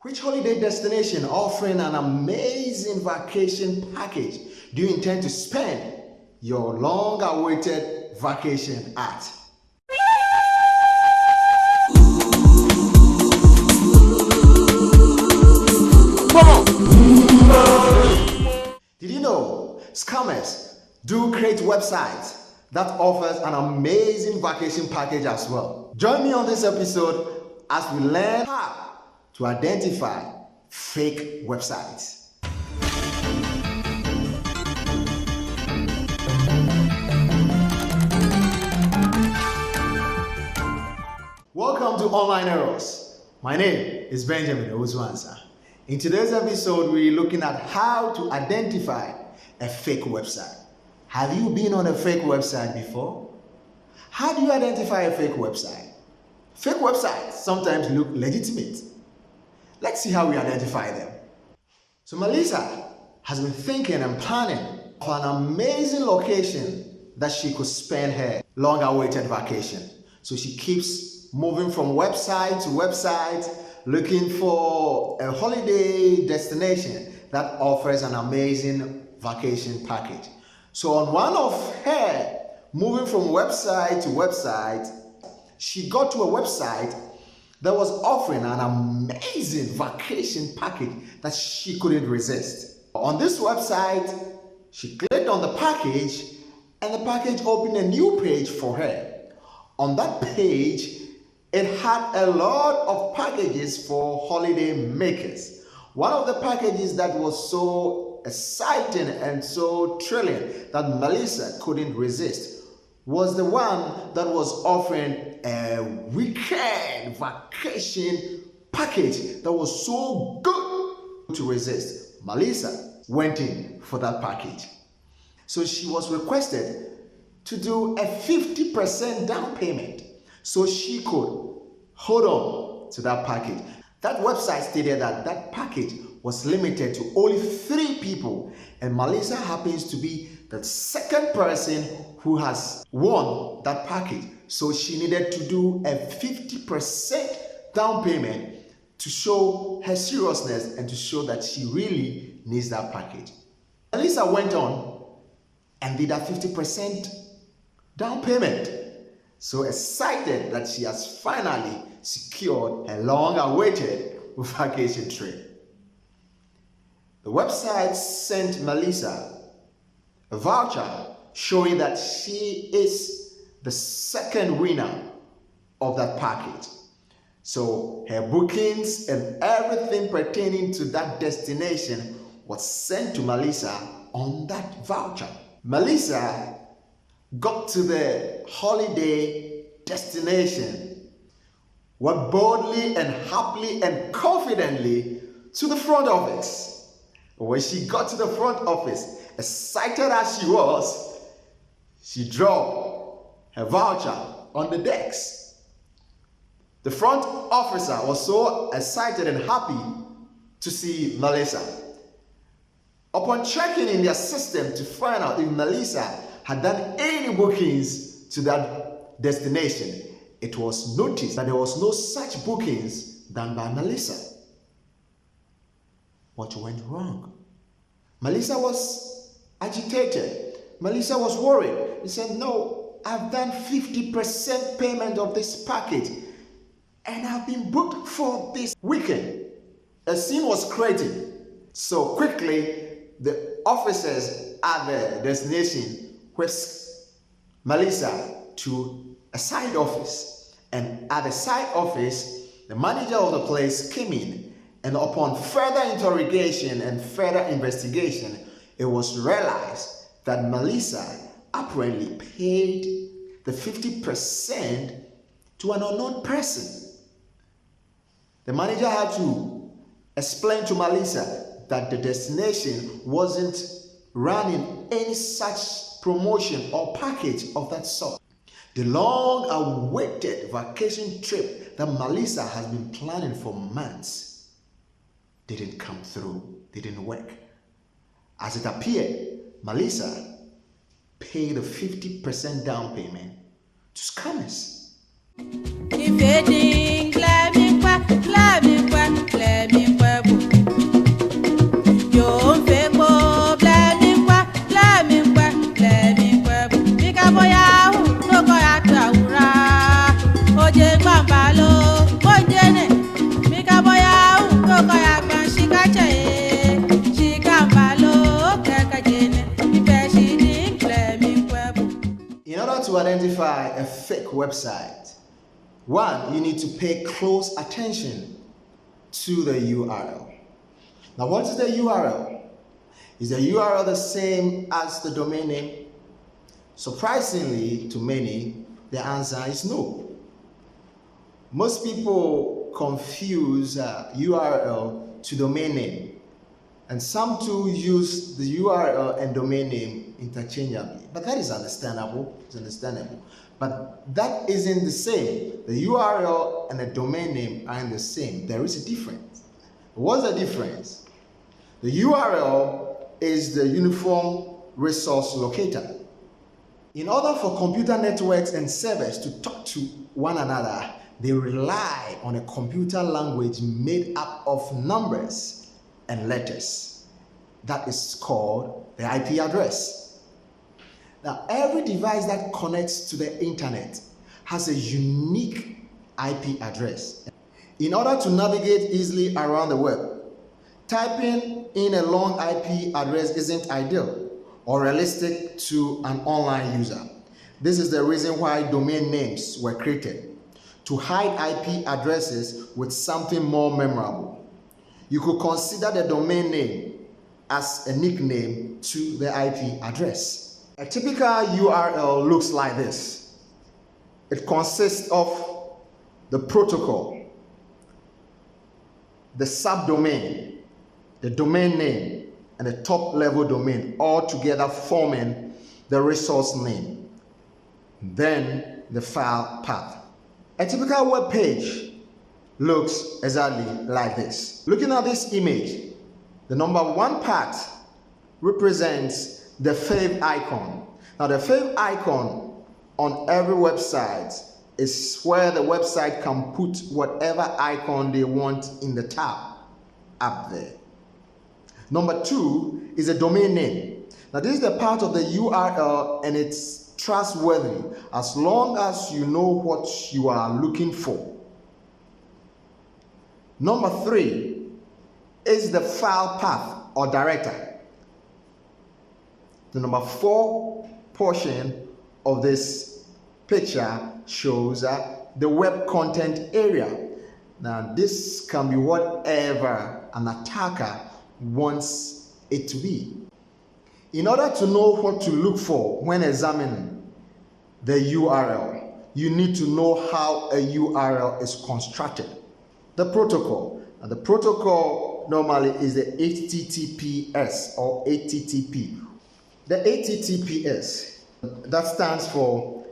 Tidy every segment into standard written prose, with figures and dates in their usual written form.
Which holiday destination offering an amazing vacation package do you intend to spend your long-awaited vacation at? Did you know scammers do create websites that offers an amazing vacation package as well? Join me on this episode as we learn how to identify fake websites. Welcome to Online Errors. My name is Benjamin Owusu. In today's episode, we're looking at how to identify a fake website. Have you been on a fake website before? How do you identify a fake website? Fake websites sometimes look legitimate. Let's see how we identify them. So Melissa has been thinking and planning for an amazing location that she could spend her long-awaited vacation. So she keeps moving from website to website, looking for a holiday destination that offers an amazing vacation package. So on one of her moving from website to website, she got to a website that was offering an amazing vacation package that she couldn't resist. On this website, she clicked on the package and the package opened a new page for her. On that page, it had a lot of packages for holiday makers. One of the packages that was so exciting and so thrilling that Melissa couldn't resist was the one that was offering a weekend vacation package that was so good to resist. Melissa went in for that package. So she was requested to do a 50% down payment so she could hold on to that package. That website stated that that package was limited to only 3 people, and Melissa happens to be the second person who has won that package. So she needed to do a 50% down payment to show her seriousness and to show that she really needs that package. Melissa went on and did that 50% down payment. So excited that she has finally secured a long-awaited vacation trip. The website sent Melissa a voucher showing that she is the second winner of that package. So her bookings and everything pertaining to that destination was sent to Melissa on that voucher. Melissa got to the holiday destination, went boldly and happily and confidently to the front office. When she got to the front office, excited as she was, she dropped her voucher on the desk. The front officer was so excited and happy to see Melissa. Upon checking in their system to find out if Melissa had done any bookings to that destination, it was noticed that there was no such bookings done by Melissa. What went wrong? Melissa was agitated. Melissa was worried. He said, no, I've done 50% payment of this package and I've been booked for this weekend. A scene was created. So quickly, the officers at the destination whisked Melissa to a side office. And at the side office, the manager of the place came in. And upon further interrogation and further investigation, it was realized that Melissa apparently paid the 50% to an unknown person. The manager had to explain to Melissa that the destination wasn't running any such promotion or package of that sort. The long-awaited vacation trip that Melissa has been planning for months didn't come through, didn't work. As it appeared, Melissa paid a 50% down payment to scammers. fake website, one, you need to pay close attention to the URL. Now, what is the URL? Is the URL the same as the domain name? Surprisingly, to many, the answer is no. Most people confuse URL to domain name, and some too use the URL and domain name interchangeably. But that is understandable. It's understandable. But that isn't the same. The URL and the domain name aren't the same. There is a difference. What's the difference? The URL is the Uniform Resource Locator. In order for computer networks and servers to talk to one another, they rely on a computer language made up of numbers and letters. That is called the IP address. Now, every device that connects to the internet has a unique IP address. In order to navigate easily around the web, typing in a long IP address isn't ideal or realistic to an online user. This is the reason why domain names were created, to hide IP addresses with something more memorable. You could consider the domain name as a nickname to the IP address. A typical URL looks like this. It consists of the protocol, the subdomain, the domain name, and the top level domain, all together forming the resource name, then the file path. A typical web page looks exactly like this. Looking at this image, the number 1 part represents the fave icon. Now, the fave icon on every website is where the website can put whatever icon they want in the tab up there. Number 2 is a domain name. Now, this is the part of the URL, and it's trustworthy as long as you know what you are looking for. Number 3 is the file path or director. The number 4 portion of this picture shows the web content area. Now, this can be whatever an attacker wants it to be. In order to know what to look for when examining the URL, you need to know how a URL is constructed. The protocol. And the protocol normally is the HTTPS or HTTP. The HTTPS, that stands for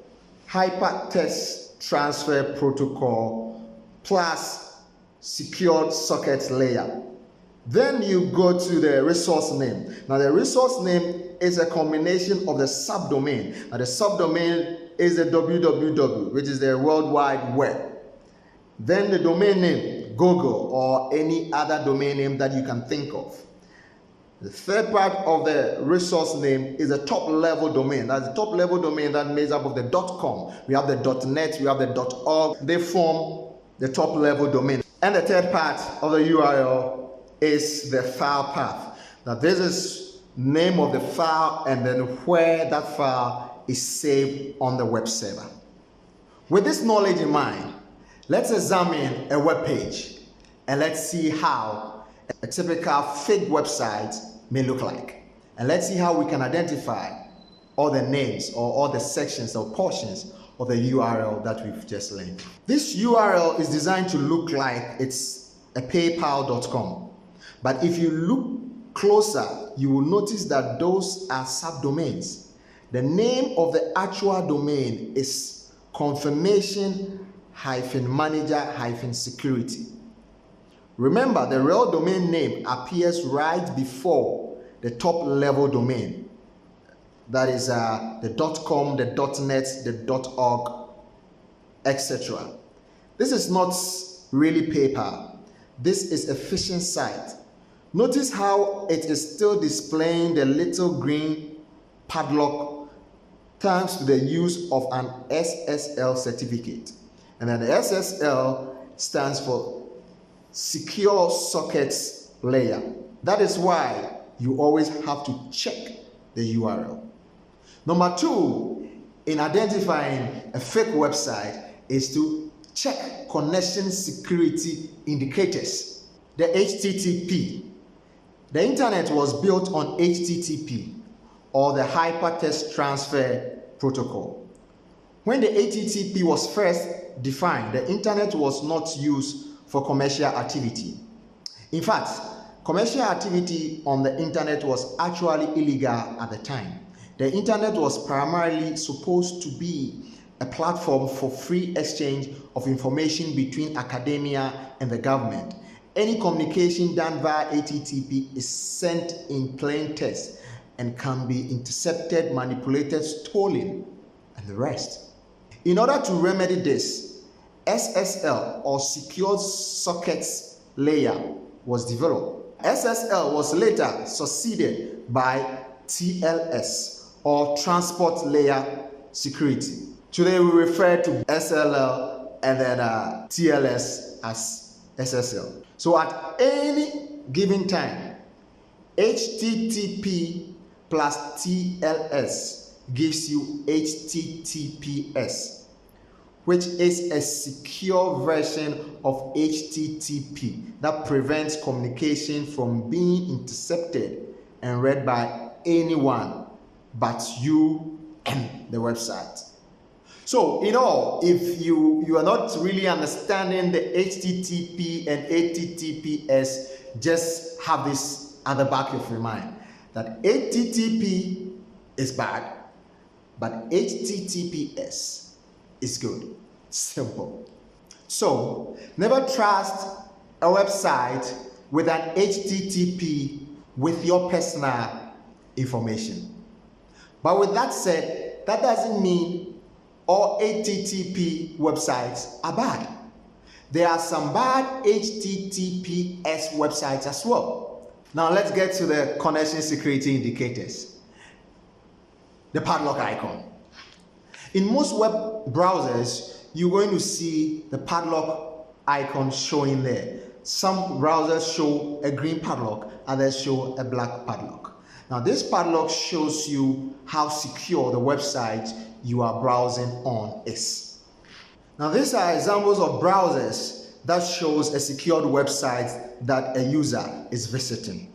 Hypertext Transfer Protocol plus Secured Socket Layer. Then you go to the resource name. Now, the resource name is a combination of the subdomain. Now, the subdomain is the www, which is the World Wide Web. Then the domain name, Google, or any other domain name that you can think of. The third part of the resource name is a top level domain. That's the top level domain that makes up of the .com. We have the .net, we have the .org. They form the top level domain. And the third part of the URL is the file path. Now, this is name of the file and then where that file is saved on the web server. With this knowledge in mind, let's examine a web page and let's see how a typical fake website may look like. And let's see how we can identify all the names or all the sections or portions of the URL that we've just learned. This URL is designed to look like it's a paypal.com. But if you look closer, you will notice that those are subdomains. The name of the actual domain is confirmation-manager-security. Remember, the real domain name appears right before the top level domain. That is the .com, the .net, the .org, etc. This is not really PayPal. This is a phishing site. Notice how it is still displaying the little green padlock thanks to the use of an SSL certificate. And then the SSL stands for Secure Sockets Layer. That is why you always have to check the URL. Number 2 in identifying a fake website is to check connection security indicators. The HTTP. The internet was built on HTTP, or the Hypertext Transfer Protocol. When the HTTP was first defined, the internet was not used for commercial activity. In fact, commercial activity on the internet was actually illegal at the time. The internet was primarily supposed to be a platform for free exchange of information between academia and the government. Any communication done via HTTP is sent in plain text and can be intercepted, manipulated, stolen, and the rest. In order to remedy this, SSL, or Secure Sockets Layer, was developed. SSL was later succeeded by TLS, or Transport Layer Security. Today we refer to SLL and then TLS as SSL. So at any given time, HTTP plus TLS gives you HTTPS, which is a secure version of HTTP that prevents communication from being intercepted and read by anyone but you and the website. So, in all, if you are not really understanding the HTTP and HTTPS, just have this at the back of your mind, that HTTP is bad, but HTTPS is good. Simple. So, never trust a website with an HTTP with your personal information. But with that said, that doesn't mean all HTTP websites are bad. There are some bad HTTPS websites as well. Now let's get to the connection security indicators. The padlock icon. In most web browsers, you're going to see the padlock icon showing there. Some browsers show a green padlock, others show a black padlock. Now this padlock shows you how secure the website you are browsing on is. Now these are examples of browsers that shows a secured website that a user is visiting.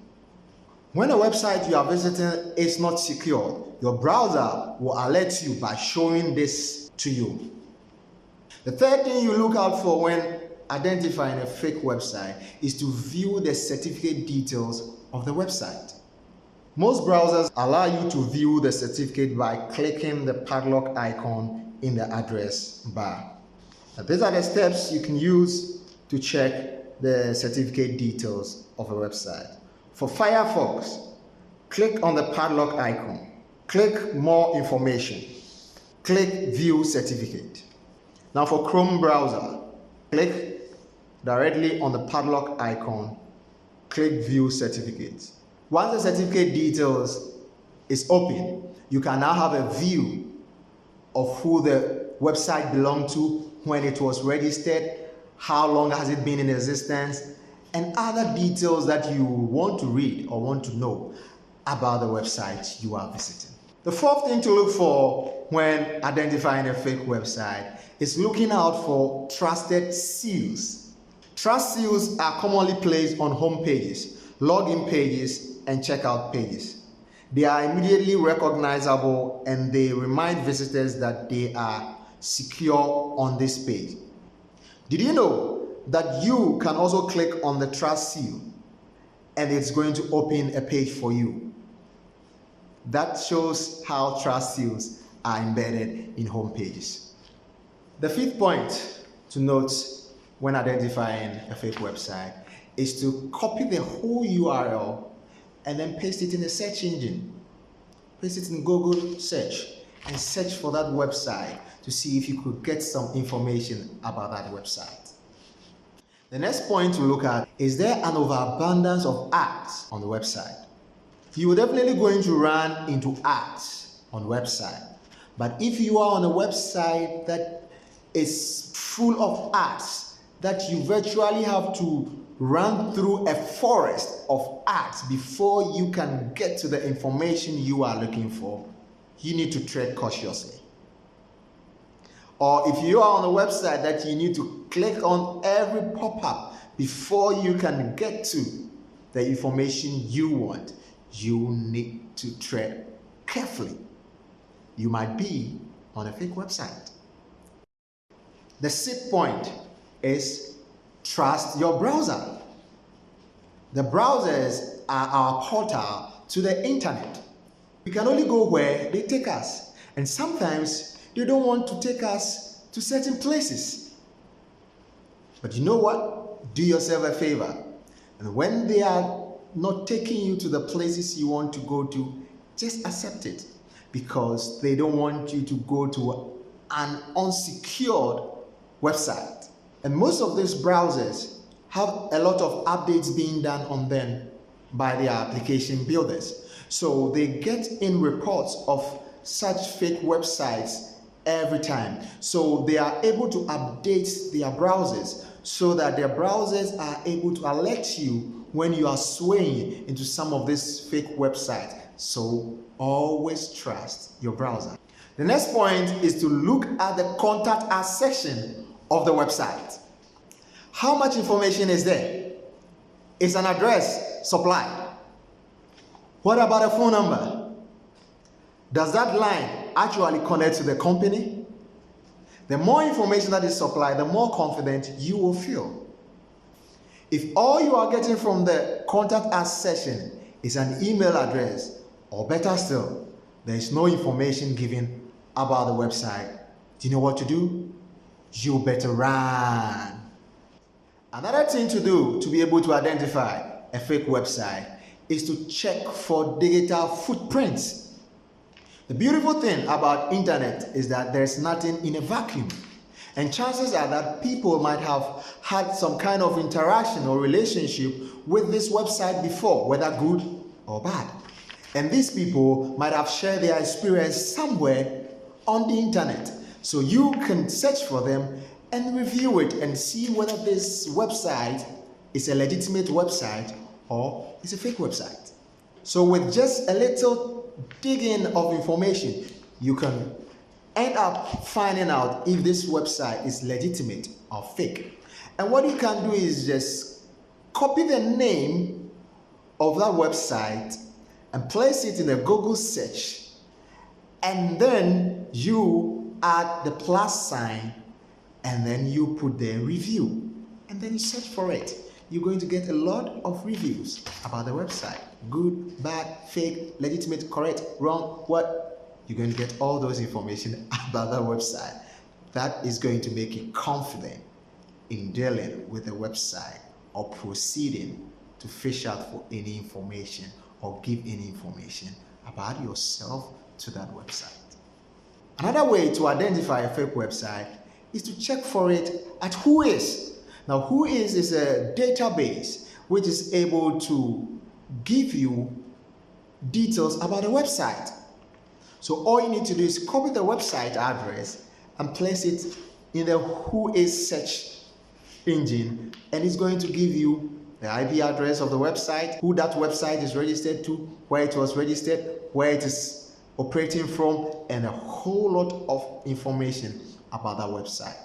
When a website you are visiting is not secured, your browser will alert you by showing this to you. The third thing you look out for when identifying a fake website is to view the certificate details of the website. Most browsers allow you to view the certificate by clicking the padlock icon in the address bar. Now, these are the steps you can use to check the certificate details of a website. For Firefox, click on the padlock icon. Click More Information. Click View Certificate. Now for Chrome browser, click directly on the padlock icon. Click View Certificate. Once the certificate details is open, you can now have a view of who the website belonged to, when it was registered, how long has it been in existence, and other details that you want to read or want to know about the website you are visiting. The fourth thing to look for when identifying a fake website is looking out for trusted seals. Trust seals are commonly placed on home pages, login pages, and checkout pages. They are immediately recognizable and they remind visitors that they are secure on this page. Did you know that you can also click on the trust seal and it's going to open a page for you? That shows how trust seals are embedded in home pages. The fifth point to note when identifying a fake website is to copy the whole URL and then paste it in a search engine. Paste it in Google search and search for that website to see if you could get some information about that website. The next point to look at is there an overabundance of ads on the website? You are definitely going to run into ads on the website. But if you are on a website that is full of ads, that you virtually have to run through a forest of ads before you can get to the information you are looking for, you need to tread cautiously. Or if you are on a website that you need to click on every pop-up before you can get to the information you want, you need to tread carefully. You might be on a fake website. The 6th point is trust your browser. The browsers are our portal to the internet. We can only go where they take us, and sometimes they don't want to take us to certain places. But you know what? Do yourself a favor, and when they are not taking you to the places you want to go to, just accept it, because they don't want you to go to an unsecured website. And most of these browsers have a lot of updates being done on them by their application builders. So they get in reports of such fake websites every time. So they are able to update their browsers so that their browsers are able to alert you when you are swaying into some of these fake websites. So always trust your browser. The next point is to look at the contact us section of the website. How much information is there? Is an address supplied? What about a phone number? Does that line actually connect to the company? The more information that is supplied, the more confident you will feel. If all you are getting from the contact us section is an email address, or better still, there is no information given about the website, do you know what to do? You better run. Another thing to do to be able to identify a fake website is to check for digital footprints. The beautiful thing about internet is that there's nothing in a vacuum, and chances are that people might have had some kind of interaction or relationship with this website before, whether good or bad. And these people might have shared their experience somewhere on the internet. So you can search for them and review it and see whether this website is a legitimate website or is a fake website. So with just a little digging of information, you can end up finding out if this website is legitimate or fake. And what you can do is just copy the name of that website and place it in a Google search, and then you add the plus sign, and then you put the review, and then you search for it. You're going to get a lot of reviews about the website. Good, bad, fake, legitimate, correct, wrong, what? You're going to get all those information about that website. That is going to make you confident in dealing with the website or proceeding to fish out for any information or give any information about yourself to that website. Another way to identify a fake website is to check for it at WhoIs. Now, WhoIs is a database which is able to give you details about a website. So all you need to do is copy the website address and place it in the WhoIs search engine, and it's going to give you the IP address of the website, who that website is registered to, where it was registered, where it is operating from, and a whole lot of information about that website.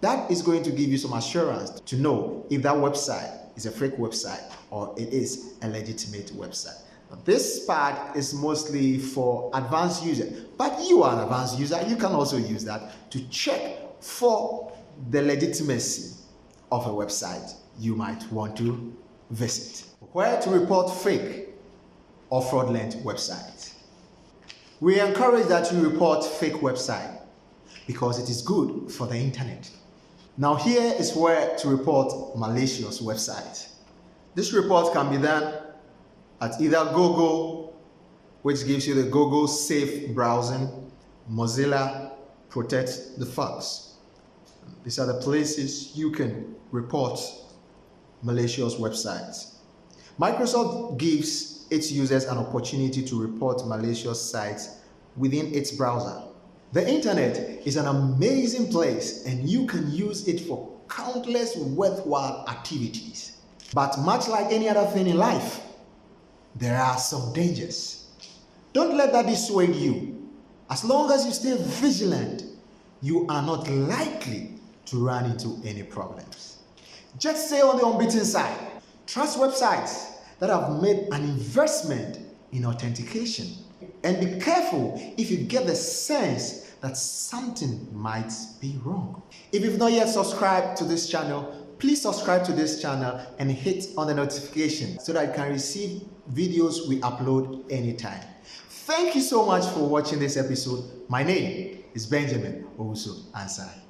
That is going to give you some assurance to know if that website is a fake website or it is a legitimate website. Now, this part is mostly for advanced users, but you are an advanced user. You can also use that to check for the legitimacy of a website you might want to visit. Where to report fake or fraudulent websites. We encourage that you report fake website because it is good for the internet. Now here is where to report malicious websites. This report can be done at either Google, which gives you the Google Safe Browsing, Mozilla Protect the Fox. These are the places you can report malicious websites. Microsoft gives its users an opportunity to report malicious sites within its browser. The internet is an amazing place, and you can use it for countless worthwhile activities. But much like any other thing in life, there are some dangers. Don't let that dissuade you. As long as you stay vigilant, you are not likely to run into any problems. Just stay on the unbeaten side. Trust websites that have made an investment in authentication. And be careful if you get the sense that something might be wrong. If you've not yet subscribed to this channel, please subscribe to this channel and hit on the notification so that you can receive videos we upload anytime. Thank you so much for watching this episode. My name is Benjamin Owusu Ansah.